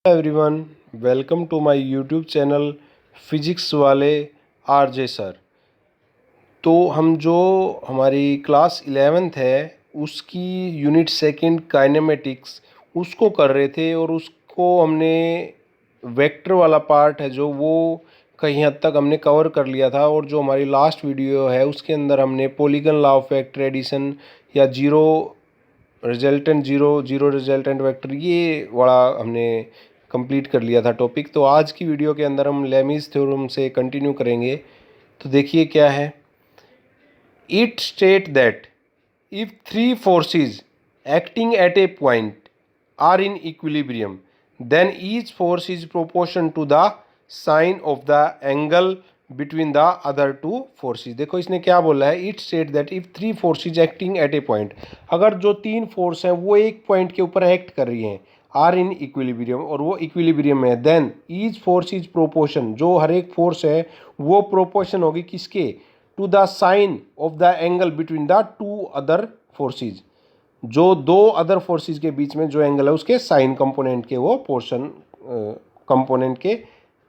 Everyone, welcome to my YouTube channel physics वाले RJ sir. तो हम जो हमारी क्लास 11th है उसकी यूनिट सेकंड काइनेमेटिक्स उसको कर रहे थे और उसको हमने वेक्टर वाला पार्ट है जो वो कहीं हद तक हमने कवर कर लिया था। और जो हमारी लास्ट वीडियो है उसके अंदर हमने polygon law of vector addition या zero resultant zero resultant vector ये वाला हमने कंप्लीट कर लिया था टॉपिक। तो आज की वीडियो के अंदर हम लेमीज थ्योरम से कंटिन्यू करेंगे। तो देखिए क्या है। It state that if three forces acting at a point are in equilibrium then each force is proportion to the sine of the angle between the other two forces. देखो इसने क्या बोला है। It state that if three forces acting at a point, अगर जो तीन force हैं वो एक पॉइंट के ऊपर एक्ट कर रही हैं, आर इन इक्विलिब्रियम और वो इक्विलिब्रियम में है, then each force is proportion, जो हर एक फोर्स है वो प्रोपोर्शन होगी किसके, to the sine of the angle between the two other forces, जो दो अदर फोर्सेज के बीच में जो एंगल है उसके साइन कंपोनेंट के वो पोर्शन कंपोनेंट के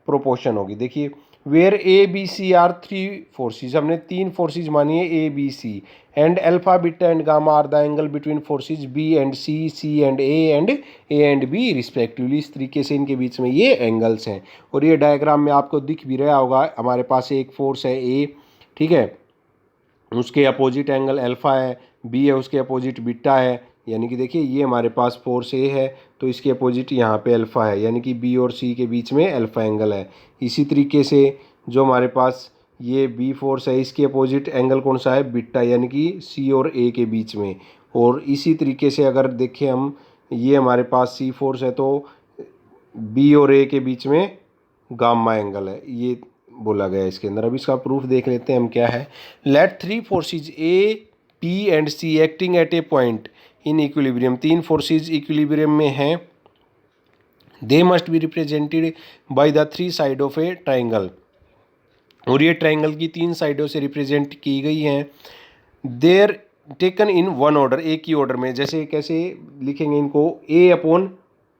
प्रोपोर्शन होगी। देखिए where A B C are three forces, हमने तीन फोर्सेज मानी है A B C, and alpha beta and gamma are the angle between forces B and C and A and B respectively. इस तरीके से इनके बीच में ये एंगल्स हैं। और ये डायग्राम में आपको दिख भी रहा होगा, हमारे पास एक फोर्स है ए, ठीक है, उसके अपोजिट एंगल अल्फा है, बी है उसके अपोजिट बीटा है, यानी कि देखिए ये हमारे पास फोर्स ए है तो इसके अपोजिट यहाँ पे अल्फा है, यानी कि बी और सी के बीच में अल्फा एंगल है। इसी तरीके से जो हमारे पास ये बी फोर्स है इसके अपोजिट एंगल कौन सा है, बीटा, यानी कि सी और ए के बीच में। और इसी तरीके से अगर देखें हम, ये हमारे पास सी फोर्स है तो बी और ए के बीच में गामा एंगल है, ये बोला गया है इसके अंदर। अब इसका प्रूफ देख लेते हैं हम क्या है। Let three forces A P and C acting at a point in equilibrium, तीन फोर्सेज इक्विलिब्रियम में हैं, they must be represented by the three side of a triangle, और ये ट्राइंगल की तीन साइडों से रिप्रेजेंट की गई हैं। देर टेकन इन वन ऑर्डर, एक ही ऑर्डर में। जैसे कैसे लिखेंगे इनको, ए अपॉन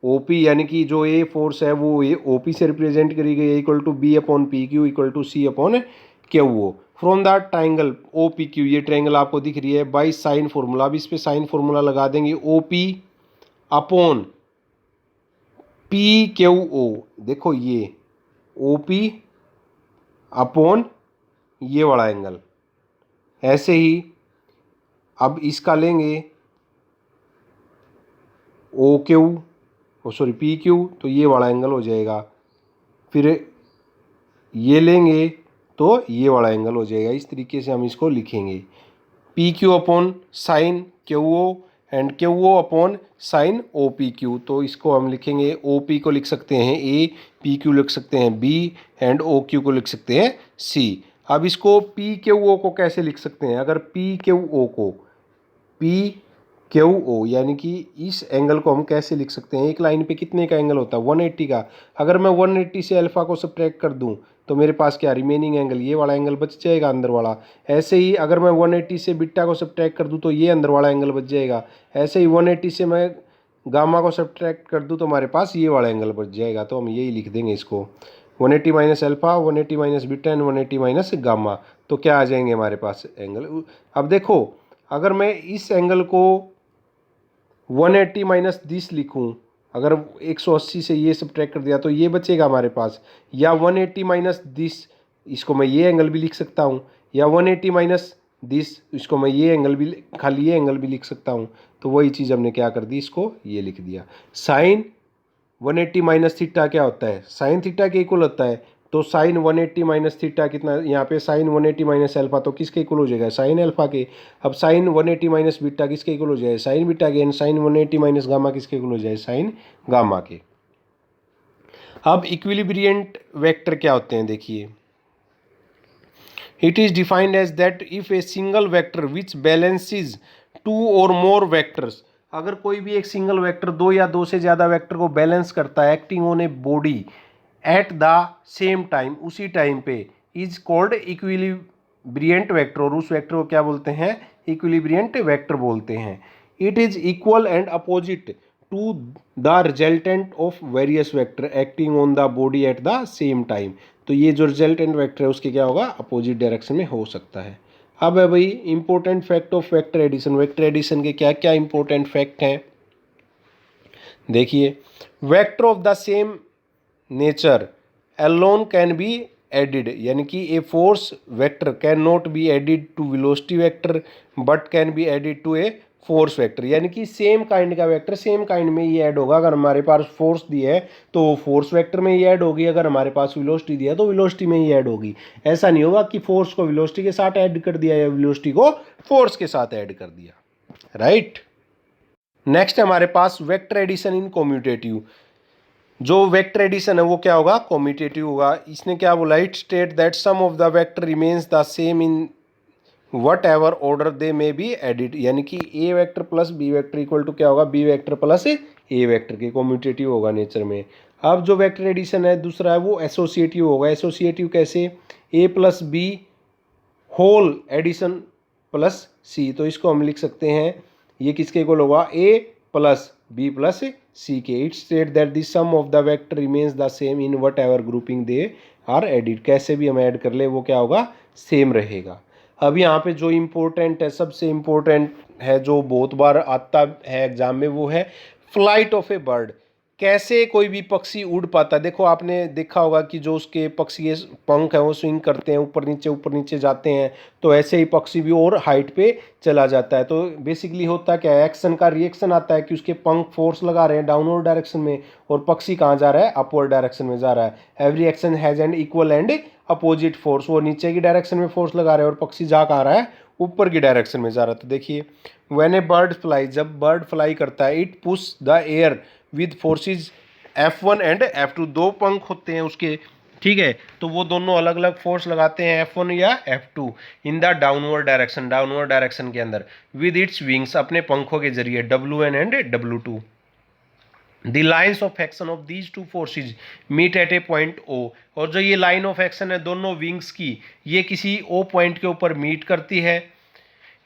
ओ पी, यानी कि जो ए फोर्स है वो ए ओ पी से रिप्रेजेंट करी गई है, equal to B upon P Q equal to C upon Q O, from the triangle O P Q, ये ट्राइंगल आपको दिख रही है, बाई साइन फॉर्मूला। अब इस पे साइन फॉर्मूला लगा देंगे, O P upon P Q O, देखो ये ओ पी अपॉन ये वाला एंगल। ऐसे ही अब इसका लेंगे O Q, sorry P Q, तो ये वाला एंगल हो जाएगा। फिर ये लेंगे तो ये वाला एंगल हो जाएगा। इस तरीके से हम इसको लिखेंगे, P Q upon sine Q O and Q O upon sine O P Q. तो इसको हम लिखेंगे, ओ पी को लिख सकते हैं ए, पी क्यू लिख सकते हैं बी, एंड ओ क्यू को लिख सकते हैं सी। अब इसको पी क्यू ओ को कैसे लिख सकते हैं, अगर पी क्यू ओ को पी क्यू ओ, यानी कि इस एंगल को हम कैसे लिख सकते हैं, एक लाइन पे कितने का एंगल होता है, 180 का। अगर मैं 180 से अल्फा को सब्ट्रैक्ट कर दूं तो मेरे पास क्या रिमेनिंग एंगल, ये वाला एंगल बच जाएगा अंदर वाला। ऐसे ही अगर मैं 180 से बीटा को सब्ट्रैक्ट कर दूं तो ये अंदर वाला एंगल बच जाएगा। ऐसे ही 180 से मैं गामा को सब्ट्रैक्ट कर दूं तो हमारे पास ये वाला एंगल बच जाएगा। तो हम यही लिख देंगे इसको, 180 minus alpha, 180 minus beta and 180 minus gamma. तो क्या आ जाएंगे हमारे पास एंगल। अब देखो, अगर मैं इस एंगल को 180 माइनस दिस लिखूँ, अगर 180 से ये सब्ट्रैक्ट कर दिया तो ये बचेगा हमारे पास, या 180 माइनस दिस, इसको मैं ये एंगल भी लिख सकता हूँ, या 180 माइनस दिस, इसको मैं ये एंगल भी, खाली ये एंगल भी लिख सकता हूँ। तो वही चीज़ हमने क्या कर दी, इसको ये लिख दिया। साइन 180 माइनस थीटा क्या होता है, साइन थीटा के इक्वल होता है। तो साइन 180 माइनस थीटा कितना, यहाँ पे साइन 180 माइनस अल्फा, तो किसके इक्वल हो जाएगा, साइन अल्फा के। अब साइन 180 माइनस बीटा किसके इक्वल हो जाए, साइन बीटा के। एंड साइन 180 माइनस गामा किसके इक्वल हो जाए, साइन गामा के। अब इक्विलिब्रियंट वेक्टर क्या होते हैं, देखिए, it is defined as that if a single vector which balances two or more vectors, अगर कोई भी एक सिंगल वेक्टर दो या दो से ज़्यादा वेक्टर को बैलेंस करता है acting on a body at the same time, उसी टाइम पे, इज कॉल्ड इक्विलिब्रियंट वेक्टर, और उस वेक्टर को क्या बोलते हैं, इक्विलिब्रियंट वेक्टर बोलते हैं। It is equal and opposite to the resultant of various vector acting on the body at the same time. तो ये जो रिजल्टेंट वेक्टर है उसके क्या होगा, अपोजिट डायरेक्शन में हो सकता है। अब है भाई important fact of vector addition. Vector addition के क्या क्या इंपॉर्टेंट फैक्ट हैं, देखिए। Vector of the same nature alone can be added, यानी कि a force vector can not be added to velocity vector but can be added to a force vector, यानी कि same kind का vector same kind में ही add होगा। अगर हमारे पास फोर्स दी है तो वो फोर्स वेक्टर में ही ऐड होगी, अगर हमारे पास वेलोसिटी दी है तो वेलोसिटी में ही ऐड होगी। ऐसा नहीं होगा कि फोर्स को वेलोसिटी के साथ ऐड कर दिया या वेलोसिटी को फोर्स के साथ ऐड कर दिया, राइट। नेक्स्ट है हमारे पास वेक्टर एडिशन इन कम्यूटेटिव। जो वेक्टर एडिशन है वो क्या होगा, कम्यूटेटिव होगा। इसने क्या बोला, it state that sum of the vector remains the same in whatever order they may be added, यानी कि A vector plus B vector equal to क्या होगा, B vector plus A vector के, commutative होगा nature में। अब जो vector addition है दूसरा है वो एसोसिएटिव होगा। एसोसिएटिव कैसे, A plus B whole addition plus C, तो इसको हम लिख सकते हैं ये किसके इक्वल होगा, A plus B plus C के। It state that the sum of the vector remains the same in whatever grouping they are added, कैसे भी हम ऐड कर ले वो क्या होगा, सेम रहेगा। अब यहाँ पे जो इम्पोर्टेंट है, सबसे इम्पोर्टेंट है, जो बहुत बार आता है एग्जाम में, वो है फ्लाइट ऑफ ए बर्ड। कैसे कोई भी पक्षी उड़ पाता है। देखो आपने देखा होगा कि जो उसके पक्षी के पंख हैं वो स्विंग करते हैं, ऊपर नीचे जाते हैं, तो ऐसे ही पक्षी भी और हाइट पे चला जाता है। तो बेसिकली होता क्या है, एक्शन का रिएक्शन आता है कि उसके पंख फोर्स लगा रहे हैं डाउनवर्ड डायरेक्शन में और पक्षी कहाँ जा रहा है, अपवर्ड डायरेक्शन में जा रहा है। Every action has and equal and opposite force, वो नीचे की डायरेक्शन में फोर्स लगा रहे हैं और पक्षी जा कहाँ रहा है, ऊपर की डायरेक्शन में जा रहा है। तो देखिए व्हेन ए बर्ड फ्लाई, जब बर्ड फ्लाई करता है, it push the air with forces F1 and F2, दो पंख होते हैं उसके, ठीक है, तो वो दोनों अलग अलग फोर्स लगाते हैं F1 या F2 in the downward direction, downward direction के अंदर, विद इट्स विंग्स, अपने पंखों के जरिए, W1 and W2। The lines of action of these two forces meet at a point O, और जो ये लाइन ऑफ एक्शन है दोनों विंग्स की, ये किसी O पॉइंट के ऊपर मीट करती है।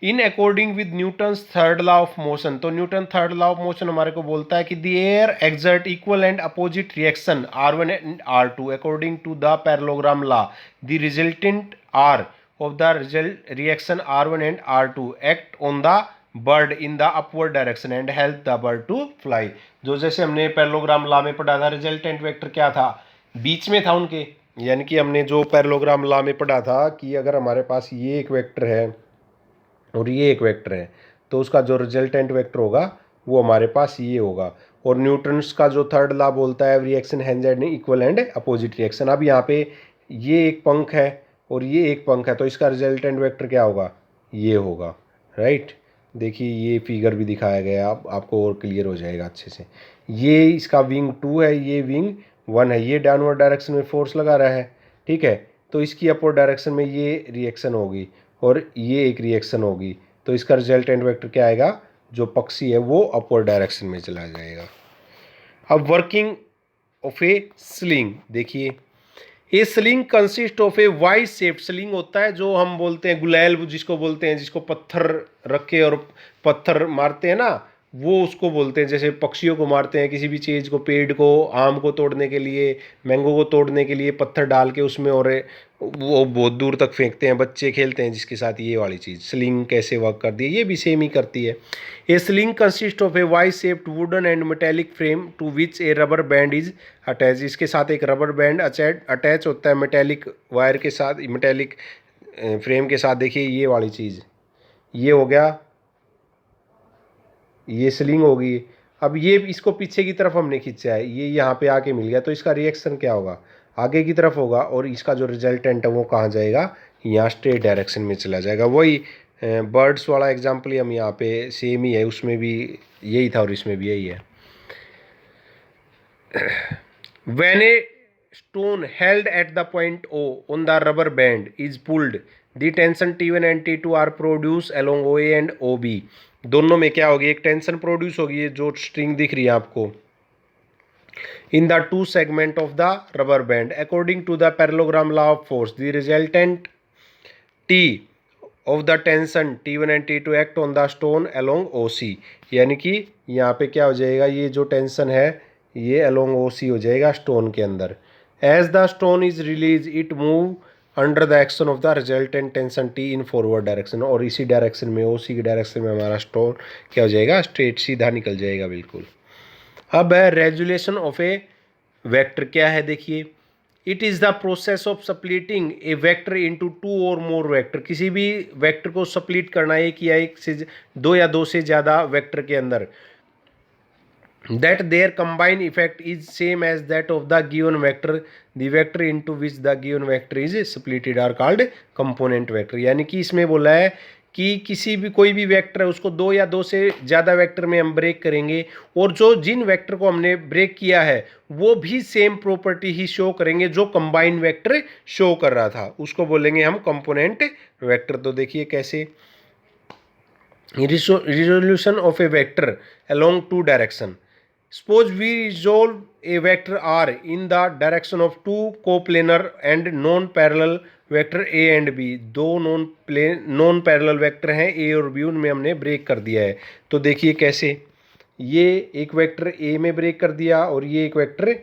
In according with Newton's third law of motion, तो Newton third law of motion हमारे को बोलता है कि the air exert equal and opposite reaction R1 and R2 according to the parallelogram law, the resultant R of the reaction R1 and R2 act on the bird in the upward direction and help the bird to fly. जो जैसे हमने parallelogram law में पढ़ा था, resultant vector क्या था, बीच में था उनके, यानी कि हमने जो पैरेललोग्राम लॉ में पढ़ा था कि अगर हमारे पास ये एक वेक्टर है और ये एक वेक्टर है तो उसका जो रिजल्टेंट वेक्टर होगा वो हमारे पास ये होगा। और न्यूटन्स का जो थर्ड लॉ बोलता है reaction has an equal and opposite reaction. अब यहाँ पे ये एक पंख है और ये एक पंख है, तो इसका रिजल्टेंट वेक्टर क्या होगा, ये होगा, राइट। देखिए ये फिगर भी दिखाया गया, आपको और क्लियर हो जाएगा अच्छे से। ये इसका विंग 2 है, ये विंग 1 है, ये डाउनवर्ड डायरेक्शन में फोर्स लगा रहा है, ठीक है, तो इसकी अपवर्ड डायरेक्शन में ये रिएक्शन होगी और ये एक रिएक्शन होगी, तो इसका रिजल्टेंट वेक्टर क्या आएगा, जो पक्षी है वो अपवर्ड डायरेक्शन में चला जाएगा। अब वर्किंग ऑफ ए स्लिंग, देखिए a sling consist of a Y shaped, sling होता है जो हम बोलते हैं गुलैल जिसको बोलते हैं, जिसको पत्थर रख के और पत्थर मारते हैं ना, वो उसको बोलते हैं। जैसे पक्षियों को मारते हैं, किसी भी चीज़ को, पेड़ को, आम को तोड़ने के लिए, मैंगो को तोड़ने के लिए पत्थर डाल के उसमें, और वो बहुत दूर तक फेंकते हैं, बच्चे खेलते हैं जिसके साथ ये वाली चीज़ स्लिंग कैसे वर्क करती है, ये भी सेम ही करती है। A sling consist of a Y shaped wooden and metallic frame to which a rubber band is attach, इसके साथ एक रबर बैंड अटैच होता है मेटेलिक वायर के साथ, मेटेलिक फ्रेम के साथ। देखिए ये वाली चीज़, ये हो गया, ये स्लिंग होगी। अब ये इसको पीछे की तरफ हमने खींचा है, ये यहाँ पे आके मिल गया, तो इसका रिएक्शन क्या होगा, आगे की तरफ होगा, और इसका जो रिजल्टेंट है वो कहाँ जाएगा, यहाँ स्ट्रेट डायरेक्शन में चला जाएगा। वही बर्ड्स वाला एग्जाम्पल ही हम यहाँ पे सेम ही है, उसमें भी यही था और इसमें भी यही है। When a stone held at the point O on the rubber band is pulled, the tension T1 and T2 are produced along OA and OB। दोनों में क्या होगी, एक टेंशन प्रोड्यूस होगी, ये जो स्ट्रिंग दिख रही है आपको, in the two segment of the rubber band according to the parallelogram law of force, the resultant T of the tension T1 and T2 act on the stone along OC, यानी कि यहाँ पे क्या हो जाएगा, ये जो टेंशन है ये अलोंग OC हो जाएगा स्टोन के अंदर। As the stone is release it move under the action of the resultant tension T in forward direction, और इसी डायरेक्शन में OC की डायरेक्शन में हमारा स्टोन क्या हो जाएगा, स्ट्रेट सीधा निकल जाएगा बिल्कुल। अब है रेजुलेशन ऑफ ए वेक्टर क्या है, देखिए it is the process of splitting A vector into two or more vector, किसी भी वेक्टर को सप्लिट करना एक या एक से दो या दो से ज़्यादा वेक्टर के अंदर, that their combined effect is same as that of the given vector, the vector into which the given vector is splitted are called component vector। यानी कि इसमें बोला है कि किसी भी कोई भी वेक्टर है उसको दो या दो से ज़्यादा वेक्टर में हम ब्रेक करेंगे, और जो जिन वेक्टर को हमने ब्रेक किया है वो भी सेम प्रॉपर्टी ही शो करेंगे जो कंबाइंड वेक्टर शो कर रहा था, उसको बोलेंगे हम कंपोनेंट वेक्टर। तो देखिए कैसे, resolution of a vector along two direction, suppose we resolve a vector r in the direction of two coplanar and non-parallel vector a and b, दो नॉन पैरेलल वेक्टर हैं a और b, उनमें हमने break कर दिया है। तो देखिए कैसे, ये एक वेक्टर a में ब्रेक कर दिया और ये एक वेक्टर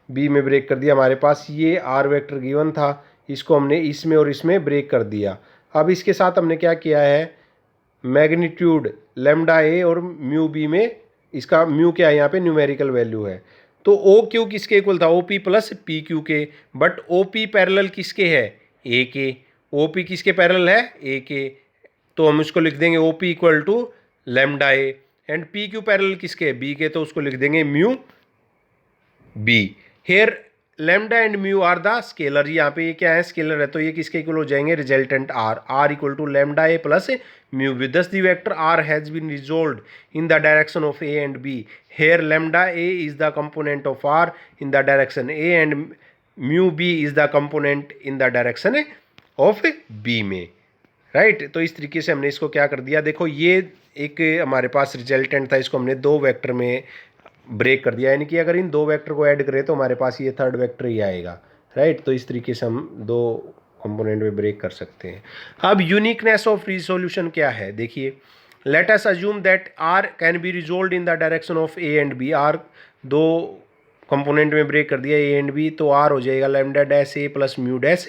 b में ब्रेक कर दिया। हमारे पास ये r वेक्टर गिवन था, इसको हमने इसमें और इसमें ब्रेक कर दिया। अब इसके साथ हमने क्या किया है, मैग्नीट्यूड लैम्डा a और म्यू b में, इसका म्यू क्या है यहाँ पे न्यूमेरिकल वैल्यू है, तो ओ क्यू किसके इक्वल था, OP प्लस PQ के, बट OP पैरेलल किसके है, A के, OP किसके पैरेलल है, A के, तो हम इसको लिख देंगे OP equal to lambda A, and PQ parallel किसके है, B के, तो उसको लिख देंगे mu B। Here lambda and mu are the scalar, यहाँ पे ये क्या है, स्केलर है, तो ये किसके इक्वल हो जाएंगे, resultant R equal to lambda A plus mu B। Thus the vector R has been resolved in the direction of A and B. Here lambda A is the component of R in the direction A and mu B is the component in the direction of B में, right. तो इस तरीके से हमने इसको क्या कर दिया, देखो ये एक हमारे पास रिजल्टेंट था, इसको हमने दो वेक्टर में ब्रेक कर दिया, यानी कि अगर इन दो वेक्टर को ऐड करें तो हमारे पास ये थर्ड वेक्टर ही आएगा, राइट। तो इस तरीके से हम दो कंपोनेंट में ब्रेक कर सकते हैं। अब यूनिकनेस ऑफ रिजोल्यूशन क्या है, देखिए let us assume that R can be resolve in the direction of A and B, R दो कंपोनेंट में ब्रेक कर दिया ए एंड बी, तो आर हो जाएगा lambda dash A plus mu dash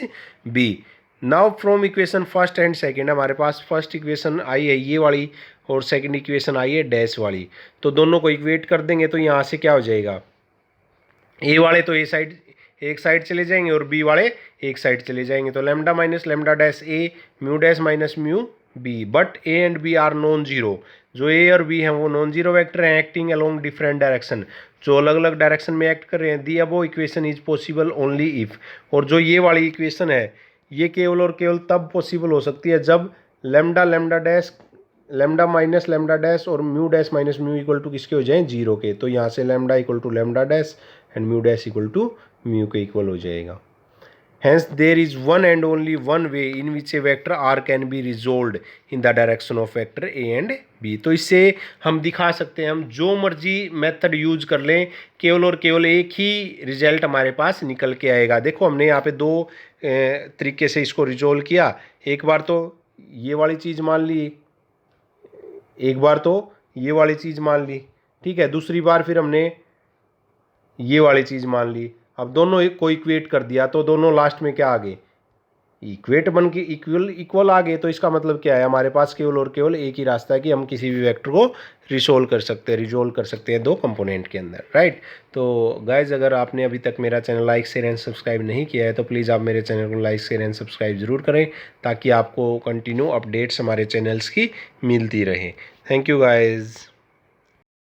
B. Now from equation first and second, हमारे पास first equation आई है ये वाली और सेकंड इक्वेशन आई है डैश वाली, तो दोनों को इक्वेट कर देंगे तो यहाँ से क्या हो जाएगा, ए वाले तो ए साइड एक साइड चले जाएंगे और बी वाले एक साइड चले जाएंगे, तो lambda minus lambda dash A mu dash minus mu B, but A and B are non zero, जो ए और बी हैं वो नॉन जीरो वेक्टर हैं एक्टिंग अलोंग डिफरेंट डायरेक्शन, जो अलग अलग डायरेक्शन में एक्ट कर रहे हैं। The above equation is possible only if, और जो ये वाली इक्वेशन है ये केवल और केवल तब पॉसिबल हो सकती है जब lambda lambda dash lambda minus lambda dash और mu dash minus mu equal to किसके हो जाएं, जीरो के, तो यहाँ से lambda equal to lambda dash and mu dash equal to mu के इक्वल हो जाएगा। Hence there is one and only one way in which a vector r can be resolved in the direction of vector a and b। तो इससे हम दिखा सकते हैं, हम जो मर्जी मेथड यूज कर लें, केवल और केवल एक ही रिजल्ट हमारे पास निकल के आएगा। देखो हमने यहाँ पे दो तरीके से इसको रिजोल्व किया, एक बार तो ये वाली चीज़ मान ली, एक बार तो ये वाली चीज़ मान ली, ठीक है, दूसरी बार फिर हमने ये वाली चीज़ मान ली। अब दोनों एक को इक्वेट कर दिया तो दोनों लास्ट में क्या आ गए, इक्वेट बन के इक्वल आ गए। तो इसका मतलब क्या है, हमारे पास केवल और केवल एक ही रास्ता है कि हम किसी भी वेक्टर को रिजोल्व कर सकते हैं दो कंपोनेंट के अंदर, राइट। तो गाइज अगर आपने अभी तक मेरा channel like share and subscribe नहीं किया है तो प्लीज़ आप मेरे चैनल को लाइक शेयर एंड सब्सक्राइब ज़रूर करें, ताकि आपको कंटिन्यू अपडेट्स हमारे चैनल्स की मिलती रहे। Thank you guys.